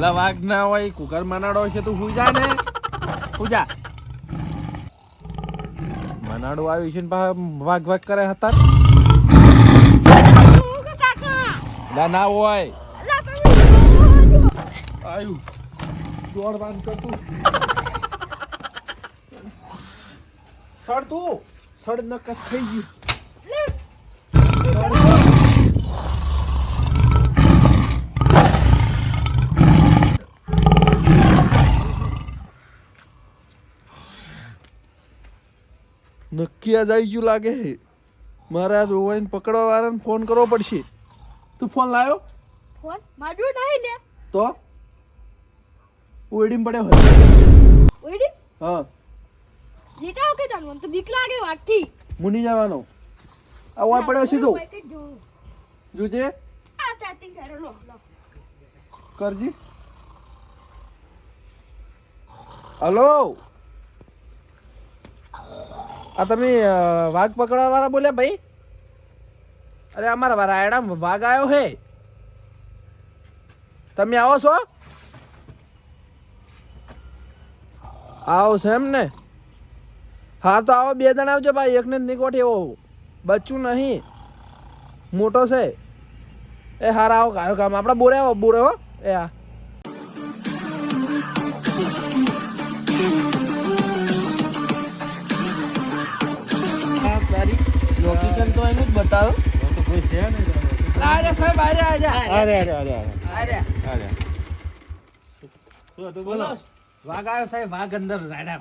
અલા વાઘ ના હોય કુકર મનાડો છે તું હુઈ જા ને હુજા મનાડો આવ્યું છે ને વાઘ વાઘ કરે હતા ના હોય આયુ દોડ બાંધ કર તું સડ તું સડ ન કટ થઈ ગયું નક્કી આ જઈ ગયું લાગે છે મારે આ જોવાઈને પકડવા વાળાને ફોન કરવો પડશે તું ફોન લાવ્યો ફોન મારું નહીં લે તો ઓડીમ પડ્યો હોય ઓડી હા લેતા હો કે જાન મને તો બીક લાગે વાગથી મુની જવાનો આ ઓય પડ્યો સીધો જોજે આ ચાટિંગ કરો લો કરજી હલો આ તમે વાઘ પકડવા વાળા બોલ્યા ભાઈ અરે અમારા રાયડા વાઘ આવ્યો હે તમે આવો છો આવો છે એમ ને હા તો આવો 2 જણા આવજો ભાઈ એકને જ નીકોઠ એવો બચ્ચું નહીં મોટો છે એ હારા આવો ગાયો કામ આપણે બોરે આવો બોરે હો એ હા લોકેશન તો એનું જ બતાવો તો કોઈ છે નહીં આરે સાહેબ આરે શું હતું બોલો વાઘ આવ્યો સાહેબ વાઘ અંદર રાયડા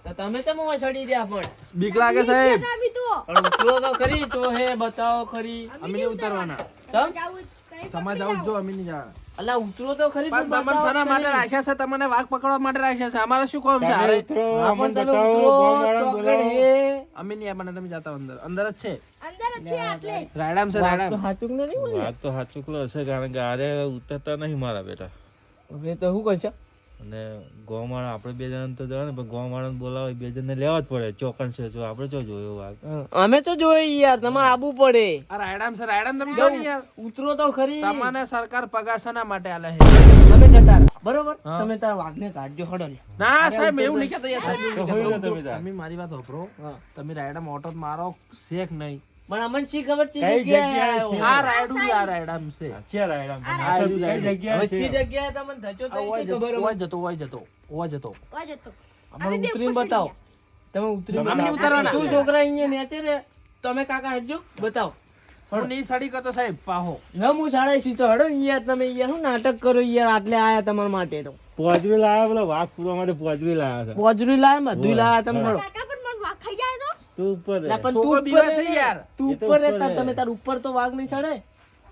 તો તમે કેમ ઓય સડી રહ્યા પણ બીક લાગે સાહેબ પણ ઉતરો તો ખરી તો હે બતાવો ખરી અમે નહીં ઉતરવાના તમારે જાવ જો અમે નહીં જવાના અલા ઉતરો તો ખરી પણ તમને શાના માટે રાખ્યા છે તમને વાઘ પકડવા માટે રાખ્યા છે અમારે શું કામ છે અરે આપણ તમે ઉતરો ચોકડ હે અમે નહીં આપવાના તમે જાતા અંદર અંદર જ છે અંદર જ છે આટલે રાયડામ છે રાયડામ તો હાચુક નો નહીં વાત તો હાચુકલો હશે કારણ કે આરે ઉતરતા નહીં મારા બેટા હવે તો શું કરશે અને ગોમાળા આપણે 2 જણા તો જવાનું પણ ગોમાળાને બોલાવે 2 જણને લેવા જ પડે ચોકન છે જો આપણે જો જોયો વાઘ અમે તો જોઈ યાર તમારે આબુ પડે આ રાયડામ છે રાયડામ તમે જો ને યાર ઉતરો તો ખરી તમને સરકાર પગાર શાના માટે આલે છે તમે જતા રહો બરોબર તમે તાર વાઘને કાઢજો હડો લે ના સાહેબ એવું નહીં કહેતો યાર સાહેબ એવું નહીં તો કહેતો. તમે મારી વાત સાંભળો તમે રાયડામ ઓટો મારો શેખ નહીં પણ અમન શી ખબર છે કઈ જગ્યાએ છે? આ રાયડું આ રાયડામ છે ક્યાં રાયડામ આ કઈ જગ્યાએ વચ્ચી છે જગ્યાએ તમને ધચો તો ઓય શી ખબર જતો ઓય જતો ઓય જતો અમે ઉતરીને બતાવો તમે ઉતરીને અમે નહીં ઉતારવાના. તું છોકરા અહીંયા નેચે રે તમે કાકા હટજો બતાવો હું નહીં સડી કરતો સાહેબ પાહો ના હું શાળા સીધો હડો યાર તમે યાર શું નાટક કરો યાર આટલે આયા તમારા માટે તો પોજવી લાયા પેલા વાઘ પૂરવા માટે પોજવી લાયા છે પોજરી લાયા બધું લાયા તમે હડો કાકા પણ મને વાગ ખાઈ જાય તો તું ઉપર રે. લા પણ છોકરો તું ઉપર બીવાય છે રે યાર. તું એ તો ઉપર રે ઉપર રે. તમે તાર ઉપર તો વાઘ નહીં ચડે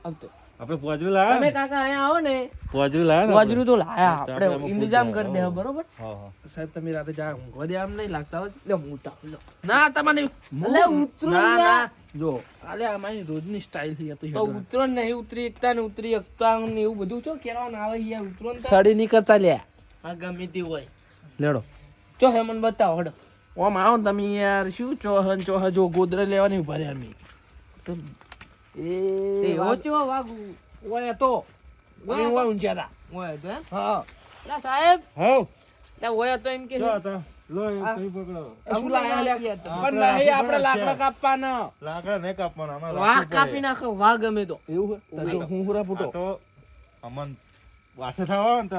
આવતો આપણે પોજવી લાયા તમે ને? કાકા અહીંયા આવો ને પોજવી લાયા ને પોજરું તો લાયા તો આપણે આપણે ઇંતજામ પૂછ્યા. કરી દે બરોબર હા હા સાહેબ તમે રાતે જા ઊંઘવા દે આમ નહીં લાગતા હોય લે હું તાવ લો ના તમને અલે ઉતરો ના યાર. ના જો આલે અમારી રોજની સ્ટાઇલ થી હતું તો ઉતરો ને નહીં ઉતરી એકતા ને ઉતરી એકતા ને એવું બધું છો કેવાનું આવે યાર ઉતરો ને તાર. સડી નહીં કરતા લ્યા હા ગમે તે હોય લેડો ચો હે મને બતાવો હડો ઓમ આવો ને તમે યાર શું ચોહ જો ગોદરે લેવાની ઉભા રહ્યા અમે તો તે એ ઓચો વાગુ ઓય તો ઓય ઓય ઊંચા હતા ઓય તો એમ હા લા સાહેબ હાઉ લા ઓય તો એમ કે જો હતા લો એ કઈ પકડો શું લાયા લ્યા પણ નહીં આપણે લાકડા કાપવાના લાકડા નહીં કાપવાના અમારે વાઘ રાખવું કાપી પડે. નાખો વાઘ ગમે તો એવું હે તો હું હુરા આ ફૂટો તો અમન વાસે થવા ને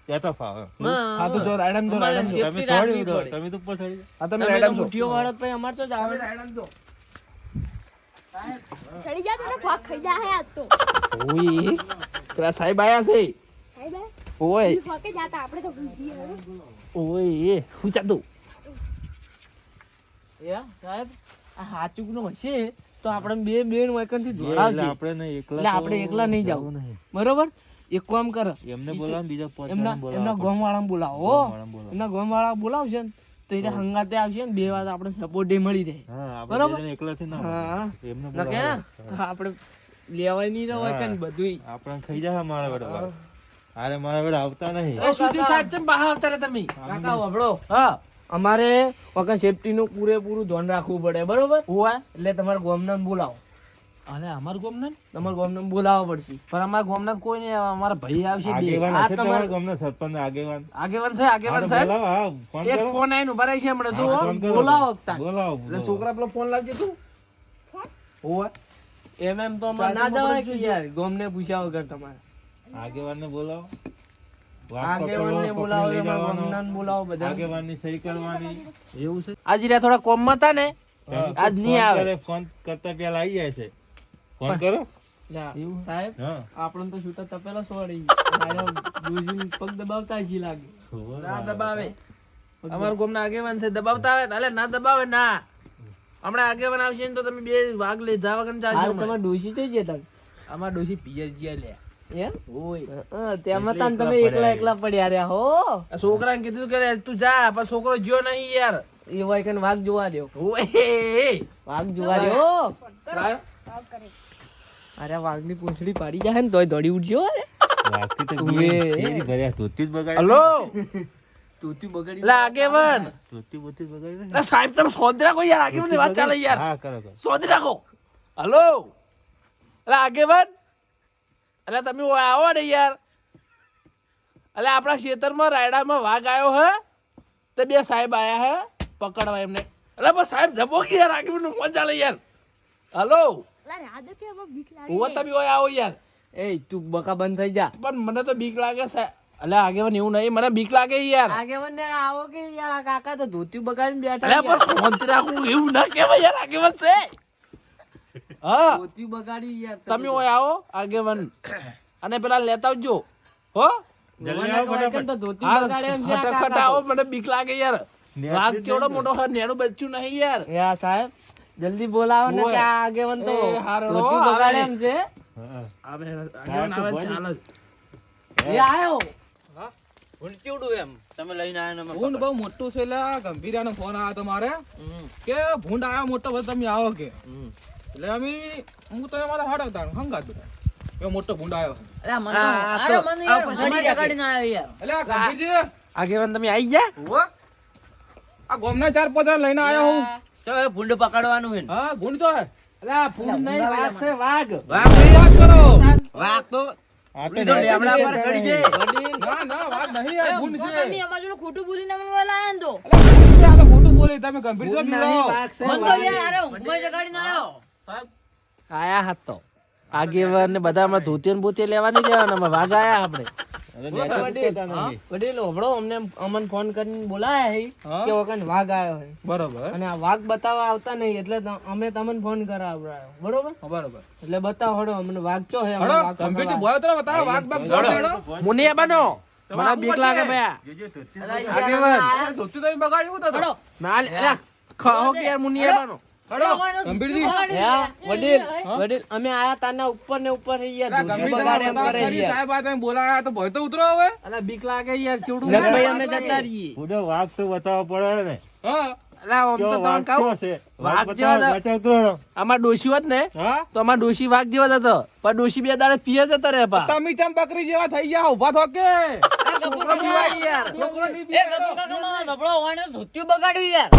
ત્યાં તો ફાવે હા તો જો રાયડામ જો અમારે રાયડામ જો safety તમે રાખવી થોડી ઉડો, પડે. તમે તો ઉપર ચડી જાઓ. આ તમે તમે રાયડામ તો જો મુઠ્ઠીઓ વાળો તો અમાર તો જ આવે રાયડામ જો સડી જાય તો વાગ ખાઈ જાય આજ તો ઓય પેલા સાહેબ આયા છે સાહેબ ઓય હોકે જાતા આપણે તો ભૂલી હવે ઓય એ હું ચાતું યા સાહેબ આ હાચુક નો હશે તો આપણે બે બેન વૈકન થી એટલે જોડાવશે આપણે નહીં એકલા એટલે આપણે તો એકલા નહીં જવું જવું નહીં. બરોબર એક કામ કર એમને બોલાવો ને બીજા પાંચ એમના જણાને એમના બોલાવો. ગામવાળાને બોલાવો ગામવાળાને બોલાવો. એમના ગામવાળા બોલાવશે ને તો એ હંગાતે આવશે ને બે વાત આપણે સપોર્ટ ડે મળી રહે હા, આપણે બરોબર? બે જણ એકલાથી ના હા. બોલાવો. એમને ના કે બોલાવો. આપણે લેવાય નહીં રહો કે હા. આપણે બધું ખાઈ જાય મારા બેટા અરે મારા બેટા આવતા નહીં એ સુધી સાહેબ કેમ બહાર આવતા રે તમે કાકા વભળો હા અમારે વખત સેફટી નું પૂરેપૂરું ધ્યાન રાખવું પડે બરોબર ઓય એટલે તમારા ગામના બોલાવો અને અમાર ગોમના તમારા ગામને બોલાવવા પડશે. પણ અમાર ગોમના કોઈ નહીં આવે. અમારા ભાઈ આવશે બે. આગેવાન આ હશે તમારે- તમારા ગામના સરપંચ આગેવાન આગેવાન છે આગેવાન હા, તો સાહેબ બોલાવો, હા, ફોન એક કરો. ફોન આવીને ઉભા રહે છે હમણાં જો હા, ફોન કરો. બોલાવો તાન. બોલાવો, એટલે બોલાવો. છોકરા પેલો ફોન લાવજે તું ઓવે એમ તો અમારે ના જવાય કે યાર ગામને પૂછ્યા વગર તમારે. આગેવાનને બોલાવો. વાત આગેવાનને પકડો, બોલાવો, પકડી લઈ તમારા જવાનો. ગામનાને બોલાવો બધા. આગેવાનની સહી કરવાની. એવું છે આજે રહ્યા થોડા કોમમાં હતા ને આજ નહીં ફોન આવે. કરે, ફોન કરતા પહેલા આવી જાય છે. ફોન કરો. લા, એવું? સાહેબ હા. આપણને તો છૂટા તપેલા સોડી દૂધીને પગ દબાવતા જ લાગે. ના દબાવે અમારા ગોમના આગેવાન છે દબાવતા આવે અલે ના દબાવે ના હમણાં આગેવાન આવશે ને તો તમે બે વાઘ લીધા વગર ચાલશે હાલ હમણાં. તમારે ડોશી થઈ જતા અમાર ડોશી પિયર જ્યાં લે એમ ઓય તેમાં તાન તમે એકલા એકલા પડ્યા રહ્યા હો. આ છોકરાને કીધું કે તું જા પણ છોકરો જ્યો નહીં યાર એ હોય કન વાઘ જોવા દ્યો. ઓય વાઘ જોવા દ્યો. સાહેબ, સાફ કરે. અરે વાઘની પૂંછડી પાડી જાય ને તોય દોડી ઉડજો અરે. વાગતી તો ઉવે. શેરી ભર્યા, ધોતી જ બગાડી. હલો તૂતી બગડી લા આગેવાન ધોતી બોતી બગાડી ને. લા સાહેબ તમે શોધી રાખો યાર આગેવાનની વાત ચાલે યાર હા, કરો, કરો. શોધી રાખો હલો લા આગેવાન અલે તમે ઓય આવો ને યાર અલે આપણા ખેતરમાં રાયડામાં વાઘ આવ્યો હે તે બે સાહેબ આયા હે પકડવા એમને અલે બસ સાહેબ જબો કે યાર આગેવાન ફોન ચાલે યાર હલો લા રાધે કે હવે બીક લાગે. ઓય તમે ઓય આવો યાર એ તું બકા બંધ થઈ જા. પણ મને તો બીક લાગે છે અલે આગેવાન એવું નહીં મને બીક લાગે યાર આગેવાન ને આવો કે યાર આ કાકા તો ધોતી બગાડીને અલે બેઠા યાર. પણ ફોન રાખવું એવું ના કહેવાય યાર આગેવાન છે હા ધોતી બગાડી યાર તમે ઓય આવો આગેવાન અને પેલા લેતા આવજો હો જલ્દી મને આવો કહે કે ફટાફટ. તો ધોતી હા, બગાડે એમ છે આ ફટાફટ કાકા આવો તો. મને બીક લાગે યાર નેટ વાઘ જ કેવડો નહીં મોટો હે નેનું બચ્ચું નહીં યાર યા સાહેબ જલ્દી બોલાવો ને ઓય. કે આ આગેવાન તો એ હારો, ધોતી આવે. બગાડે એમ છે. હા. આવે આગેવાન આવે ચાલે એ આયો. ભૂંડ બહુ મોટું છે એટલે ગંભીરાનો ફોન આવ્યો તમારે કે ભૂંડ આવ્યો મોટો બધો તમે આવો કે એટલે અમે હું તો મારા હાડ હતા હંગાત બધા એવો મોટો ભૂંડ આવ્યો એટલે આ ગંભીરજી આગેવાન તમે આવી ગયા ઉવ્વ. આ ગામના 4-5 જણા લઈને આવ્યો હું ભૂંડ પકડવાનું છે હા ભૂંડ તો હે અલે આ ભૂંડ નહીં વાઘ છે વાઘ વાત કરો આ તો નેટ ના ના વાત નહીં યાર ભૂંડ છે તમે અમારા જોડે ખોટું બોલીને અમને બોલાયા ને તો. એટલે ભૂંડ છે, આ તો ખોટું બોલે તમે ગંભીર છો ભૂંડ બીવડાવો. નહીં, વાઘ છે, વાઘ. આયા હાથ તો આગેવાન ને બધા હમણાં ધોતી ને બોતી લેવા નહીં જવાના હમણાં વાઘ આયા આપણે અરે નેટ જ કહેતા નથી. વડીલ હોભળો અમને અમન ફોન કરીને બોલાયા હે હા? કે વખત વાઘ આવ્યો હે બરોબર અને આ વાઘ બતાવવા આવતા નહીં એટલે અમે તમને ફોન કરાવડાયો બરોબર બરોબર એટલે બતાવો હડો અમને વાઘ ચો હે હડો ગંભીરજી બોયો તો બતાવો વાઘ બાગ જોડે હડો મુનિયા બનો મને બીક લાગે ભયા જોજો, ધોતી આગેવાન ધોતી તો બગાડ્યું તો હડો. ના લે ખો કે યાર મુનિયા બનો હડો ગંભીરજી વડીલ અમે આયા તાના ઉપર ને ઉપર હે યાર ધોતી ગંભીર બગાડે એમ કરે યાર સાહેબ આ તમે બોલાયા તો ભય તો ઉતરો હવે અલે બીક લાગે યાર ચેવડું ભાઈ અમે જતા રહીએ પૂરો વાઘ તો બતાવવો પડે ને. હા અલે આમ તો કેવો તમને વાઘ કહું કેવો છે? વાઘ વાઘ જેવા બતાવો, બચાવ તો. અમાર ડોશી હોત ને હા તો અમાર ડોશી વાઘ જેવો જ હતો પણ ડોશી બે દાડે પીએ જતા રહે પા તમે ચમ બકરી જેવા થઈ ગયા ઉભા થો કે છોકરો પીવાય યાર છોકરો નહીં પીવાનો. ધોતી બગાડ્યું યાર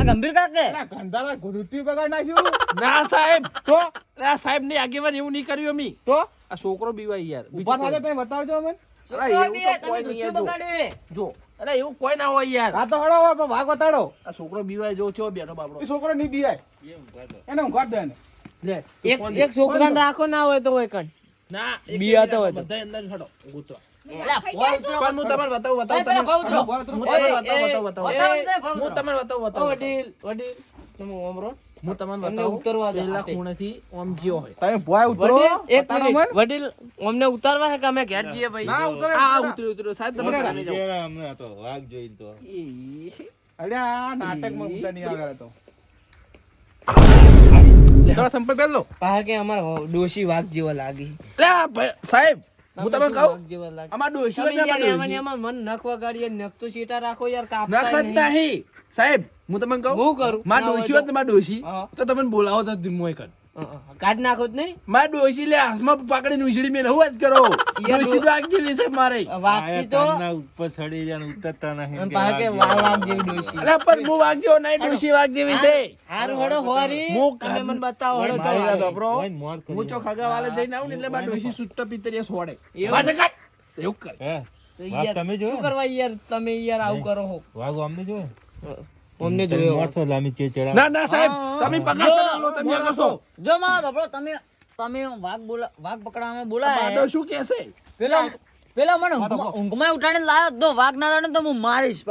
આ ગંભીર કાકે ના, ગંધારા ધોતી બગાડ નાખ્યું ના સાહેબ તો અલે આ સાહેબ ની આગેવાન એવું નહીં કર્યું અમી તો આ છોકરો પીવાય યાર ઉભા થાજો તમે બતાવજો અમને અરે એવું તો કોઈ નહીં યાર જો અરે એવું કોઈ ના હોય યાર આ તો હડો હવે પણ વાઘ બતાડો આ છોકરો બીવાય જો છો બેઠો બાપડો એ છોકરો નહીં બીવાય એને હું કાઢ દે એને. લે એક છોકરાને રાખો ના હોય તો હોય કણ ના એક બીવાતો હોય તો. બધા અંદર છોડો ઉતરો ખાઈ જાય તો. પણ હું તમને બતાવું તમને હું તમને બતાવું વડીલ તમે ઓમરો હું તમને અમને બતાવું ઉતરવા દો પેલા હાથે. ખૂણેથી ઓમ જ્યો હોય તમે ભોય ઉતરો વડીલ એક બતાડો મિનિટ મને. વડીલ અમને ઉતારવા છે કે અમે ઘેર જઈએ ભાઈ ના ઉતરે આ ઉતર્યો સાહેબ તમે ઉતરે. ઘરે જાઓ. જરા હમણાં તો વાઘ જોઈને તો. અલ્યા આ નાટકમાં ઉતર નહીં આગળ તો તારા સંપર્ક કરી લો પાહે કે અમાર ડોશી વાઘ જેવા લાગી લે આ ભાઈ, સાહેબ હું તમને કહું વાઘ જેવા લાગી અમાર ડોશી તમે જ યાર અમાર એમાં ડોશી. ને એમાં મન નખ વગાડીએ નખ તો સીટા રાખો યાર નખત કાપતા નહીં નહીં સાહેબ હું તમને કહું હું કરું માર ના હોય ડોશી તો. હોત ને માર ડોશી હા. તો તમે બોલાવો તો મોય કર કાઢ નાખો જ નહીં મારે ડોશી લે હાથમાં પકડીને ઉછળી મેં નવું જ કરો ડોશી તો આગળ વિશે મારે વાગતી તો કાનના ઉપર ચડી જાય ને ઉતરતા નહીં અને કે પાકે વાગ વાગ જેવી ડોશી અરે પણ હું વાગજો નહીં ડોશી વાગજી વિશે હારું હડો હોરી હું તમે મને બતાવો હડો તો મારી વાત વાગે. સાંભળો. હોય ને મોર કરી હું ચો ખગાવાલે જઈને આવું ને એટલે મારે ડોશી સુટ્ટા પિતરીએ છોડે એવું? વાગે કાઢ. એવું કર હે તો વાગ યાર, તમે જોયો શું ને? કરવા યાર તમે યાર આવું કરો હો વાગ અમને જોયો અમને તમે જોયો મોરસો લાંબી ચેચડા ના ના સાહેબ તમે પગાસો ના લો તમે આગળ છો જો માં બાપડો તમે તમે વાઘ પકડવામાં બોલાય બાડો શું કહેશે પેલા મને ઊંઘમાં ઉઠાડીને લાયો દો વાઘ ના દાડે તો હું મારીશ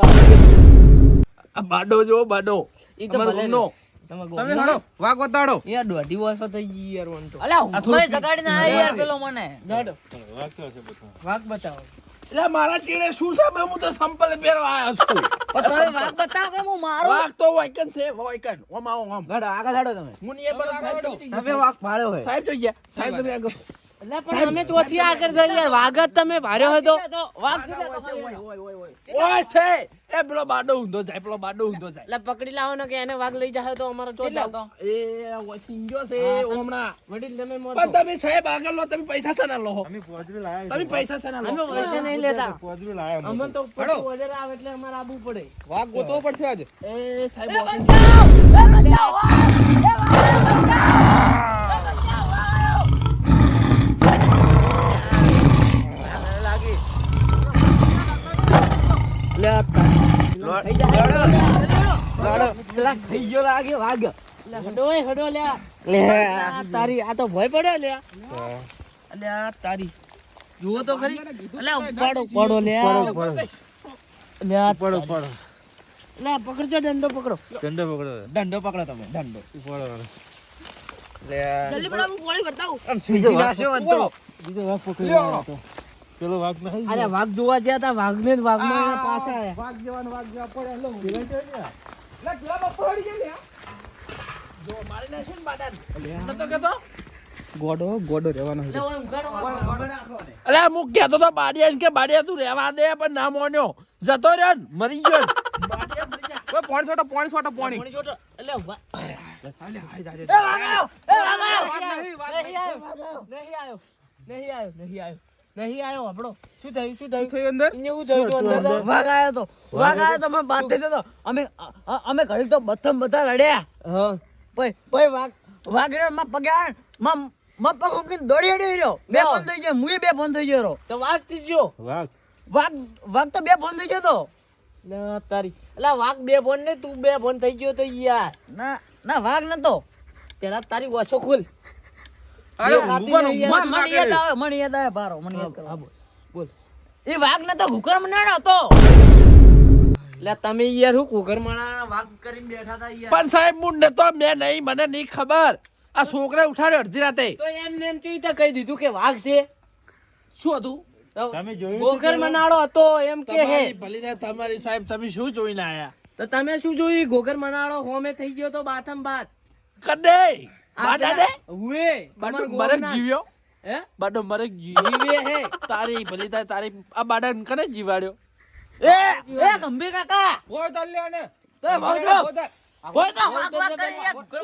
આ બાડો જો બાડો ઈ તો અમારો ભલે ગુનો. તમે તમે હડો વાગ બતાડો યાર દોઢી વર્ષો થઈ ગઈ યાર વન તો અલ્યા ઊંઘમાં જગાડીને આયા યાર પેલો મને દોડો વાગ તો હશે બધા વાગ બતાવો એટલે મારા ચીડે શું છે બે હું તો સંપલ પહેરવા આવ્યો છું પણ તમે વાઘ બતાવો કે હું મારું વાઘ તો વાયકન છે વાયકન ઓમ આવો ઓમ દોડો આગળ હાડો તમે હું ની એ પર સાહેબ તમે વાગ ભાળ્યો હોય સાહેબ જોઈ ગયા સાહેબ તમે આગળ એટલે પણ અમે ચોથી આગળ થઈ યાર વાગ જ તમે ભાર્યો હોય તો વાઘ છૂટે તો ઓય છે એ પેલો બાડો ઊંધો જાય પેલો બાડો ઊંધો જાય એટલે પકડી લાવો ને કે એને વાગ લઈ જાય તો અમારો ચોથ લાવતો એ ઓય સિંગો છે હમણાં વડીલ તમે મોર પણ તમે સાહેબ આગળ લો તમે પૈસા છે ના લો અમે પોજરી લાયા તમે પૈસા છે ના લો અમે પૈસા નહીં લેતા પોજરી લાયા અમે અમને તો પછી વધારે આવે એટલે અમારે આવવું પડે વાગ ગોતવો પડશે આજે એ સાહેબ હડો લે આ તારી આ તો ભય પડ્યો લે અલે આ તારી જુઓ તો ખરી અલે ઉપાડો પડો લે લે આ પડો પડો લે પકડજો દંડો પકડો દંડો પકડો દંડો પકડો તમે દંડો પડો જલ્દી પડા હું પોણી ભરતાવું બીજો વાગ પકડી લાયા તો પેલો વાગ નહીં અરે વાઘ જોવા ગયા તા વાઘ ને વાઘ માં પાછા આયા વાગ જવાનો વાગ જવા પડે લો લે પેલા પડી ગયા જો મારી નાખે ને બાડાને નતો કેતો ગોડો રહેવાનો એટલે ઓય ઉઘાડો અલે હું કહેતો તો બાડિયા કે બાડિયા તું રહેવા દે પણ ના મોન્યો જતો રહ્યો ને મરી ગયો ને. બાડિયા મરી જા. ઓય પોણી છોટો પોણી પોણી છોટો એટલે વા- એ વાઘ આવ્યો નહીં આવ્યો નહીં આવ્યો આપણો શું થયું અંદર એને એવું થયું તું અંદર તો વાઘ આવ્યો તો મેં બાત થઈ જતો અમે ઘડી તો બધા લડ્યા હા પછી વાઘ રે માં પગ્યા માં પગ ઊંઘીને દોડી હડી રહ્યો બે ફોન થઈ ગયો મુએ બે ફોન થઈ ગયો તો વાઘ થી ગયો વાગ વાઘ તો બે ફોન થઈ ગયો તો લે તારી એટલે વાઘ બે ફોન ને તું બે ફોન થઈ ગયો તો યાર ના વાઘ નતો પેલા તારી ઓછો ખોલ અરે એ ખાતી ઊંઘવાનું નહીં યાર. મને યાદ આવે બારો મને યાદ કરો હા બોલ બોલ એ વાઘ નતો ઘુકર મનાડો હતો એટલે તમે યાર હું કુકર માણા વાઘ કરીને બેઠા હતા યાર પણ સાહેબ હું નતો મેં નહીં મને નહીં ખબર આ છોકરા ઉઠાડ્યો અડધી રાતે તો એમને એમ ચેવી રીતે કહી દીધું કે વાઘ છે શું હતું તમે જોયું ગોકર મનાળો હતો એમ કે હે તમારી ભલી ને તમારી સાહેબ તમે શું જોઈને આયા તો તમે શું જોયું ગોકર મનાળો હોમે થઈ ગયો તો બાથમ બાત કદે બાડા દે હુએ બાડો તમાર મરક ગોમના- જીવ્યો હે બાડો મરક જીવ્યો જીવે હે તારી ભલી થાય તારી આ બાડા કને જીવાડ્યો એ ગંભીર કાકા ગોળ તલ લે ને તો ભોજો ભોજો વાઘ કરી યાર ઘુકર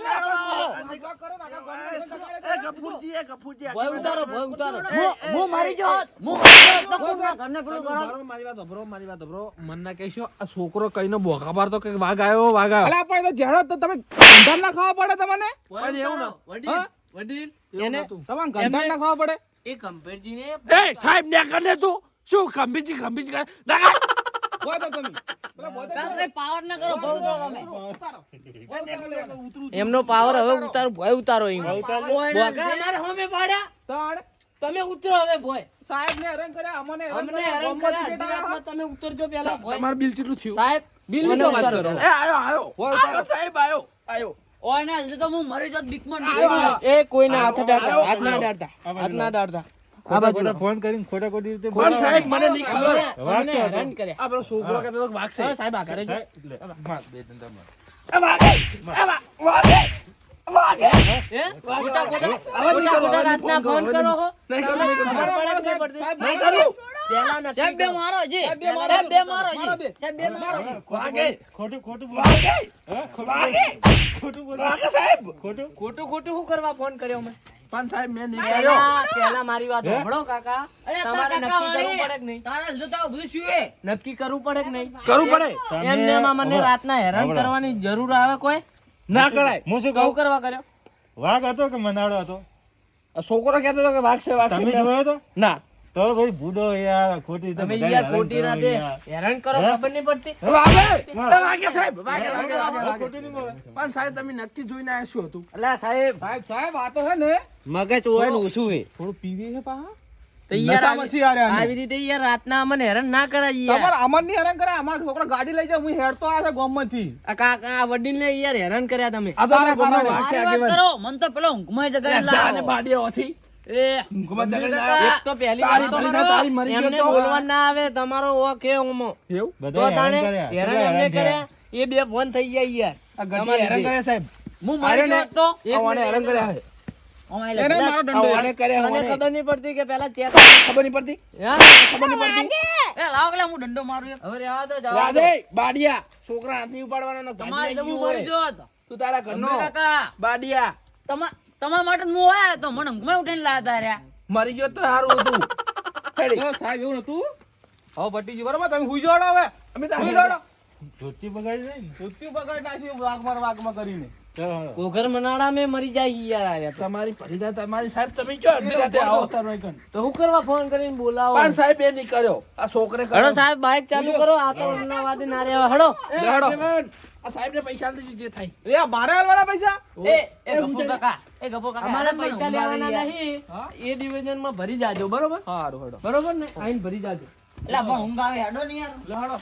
ભય ઉતારો ભય ઉતારો હું મારી જો હું મારી જો તો કોણ ઘરને પેલું કરો મારી વાત અભરો મન ના કહેશો આ છોકરો કઈનો બોખા પાડતો કે વાઘ આવ્યો અલા પણ તો જ્યારે તો તમે ગંધામ ના ખાવા પડે તમને પણ એવું ન વડીલ વડીલ એને તમારે ગંધામ ના ખાવા પડે એ કંપેરજી ને એ સાહેબ ને કરને તું શું ખંભીજી કરે ના કર. બોલ તો તમે પેલા બોલ તો કઈ પાવર ના કરો બહુ તો તમે એમનો પાવર હવે ઉતારો ભય ઉતારો એમ અમારે હોમે પાડ્યા તાણ તમે ઉતરો હવે ભય સાહેબ ને હેરાન કર્યા અમને અમને હેરાન કર્યા અડધી રાતમાં તમે ઉતરજો પેલા ભય તમારું બિલ કેટલું થયું સાહેબ બિલ ની વાત કરો એ આયો સાહેબ આયો ઓય ના હજી તો હું મરી જાત બીકમાં એ કોઈના હાથ ડાળતા હાથ ના ડાળતા હાથ ના ડાળતા ખોટા ફોન કરીને ખોટા ખોટી રીતે પણ સાહેબ મને નહીં ખબર અમને હેરાન કર્યા આ પેલો છોકરો કહેતો હતો કે વાઘ છે હવે સાહેબ આ કરે છે એટલે માર બે દંડા માર એ વાઘે એ વાઘે વાઘે હે ખોટા ખોટા રાતના ફોન કરો હો નહીં કરું, નહીં કરું. ખબર પડે કે નહીં પડતી? નહીં કરું. પહેલા નથી સાહેબ બે મારો જી સાહેબ બે મારો. સાહેબ બે મારો જી સાહેબ બે મારો જી વાઘે ખોટું ખોટું વાઘે હે ખોટું વાઘે ખોટું બોલો વાઘ સાહેબ ખોટું ખોટું ખોટું શું કરવા ફોન કર્યો મેં પણ સાહેબ મેં નહીં કર્યો પહેલા મારી વાત હે? સાંભળો કાકા તમારે નક્કી કરવું પડે કે નહીં તારા જોતા બધું શું હે નક્કી કરવું પડે કે નહીં કરવું પડે તમે- એમને એમાં મને હવે, રાતના હેરાન હવે. કરવાની જરૂર આવે કોઈ ના કરાય હું શું કહું કહું કરવા કર્યો વાઘ હતો કે મનાડો હતો આ છોકરો કહેતો હતો કે વાઘ છે વાઘ તમે છે જોયો હતો ના તો ભાઈ બૂડો યાર ખોટી રીતે તમે બધાને યાર હેરાન ખોટી કરો રાતે યાર. હેરાન કરો હે? ખબર નહીં પડતી વાઘે સાહેબ વાઘે વાઘે વાઘે વાઘે. ખોટું નહીં બોલે. પણ સાહેબ તમે નક્કી જોઈને આવ્યા શું હતું અલા સાહેબ સાહેબ આ તો હે ને મગજ હોય ને ઓછું હે થોડું પીવી છે પાહા તો યાર નશામાં છે યાર આને. આવી રીતે યાર રાતના અમને હેરાન ના કરાય યાર તમારે અમર ની હેરાન કરે અમારો છોકરો ગાડી લઈ જાય હું હેરતો આવ્યો છે ગામમાંથી આ કાકા આ વડીલને યાર હેરાન કર્યા તમે આ તો અમારા ગામનો વાઘ છે આગેવાન. મન તો પેલો ઊંઘમાં જાને બાડીઓથી એ ઊંઘમાં જગાડી એક લાવ્યા. તો પહેલી તારી વાત તો મરી કરો. જાય, તારી મરી ગયો એમને તો. બોલવા ના આવે તમારો ઓક હે ઓમો એવું તો બધાએ તાણે હેરાન કર્યા. હેરાન કેટલા એમને હેરાન કર્યા એ બે ફોન થઈ ગયા યાર આ ગઢી તમારી હેરાન રીતે. કર્યા સાહેબ હું આરે મારી ને ગયો તો આ વાણે હેરાન કર્યા છે એને મારો દંડો આ વાણે કર્યા મને વાણે. ખબર નહીં પડતી કે પેલા ચેક ખબર નહીં પડતી ખબર નહીં પડતી એ લાવ કે હું દંડો મારું એક હવે રહેવા દો જવા દો. રાધે બાડિયા છોકરા હાથની ઉપાડવાના ને તમારે ભાજી હું આવી મરી ગયું જો હોય. તું તારા ઘરનો ગમે કાકા બાડિયા તમારા માટે હું આયા તો મને ઊંઘમાં ઉઠીને લાતા રહ્યા મરી ગયો તો સારું હતું હેડી. તો સાહેબ એવું નતું હવે પટી ગયું બરાબર તમે હુઈ જોડો હવે અમે તો હુઈ જોડો ધોતી બગાડી નહીં ને? સુત્યું બગાડી નાખ્યું વાઘમાં કરીને ચાલો હાલો. ઘોઘર મનાડા મેં મરી જાય યાર આર્યા તો. તમારી પરિધા તમારી સાહેબ તમે જો અડધી રાતે આવો તારો એકન. તો હું કરવા ફોન કરીને બોલાવો પણ સાહેબ એ નહીં કર્યો આ છોકરે કર્યો. હડો સાહેબ બાઇક ચાલુ કરો આ તો અમદાવાદી ના રહેવા હડો એ લેવડો. આગેવાન, આ સાહેબને પૈસા આલી દેજો જે થાય એ આ મારે હાલવાના પૈસા એ ગફુર કાકા એ ગફુર કાકા અમારે મને પૈસા ઊંઘ આવી લેવાના યાર. નહીં હા? એ ડિવિઝન માં ભરી જાજો બરોબર હારું હેડો બરોબર ને આઈને ભરી જાજો એટલે મને ઊંઘ આવે હેડો ને યાર લે હાલો.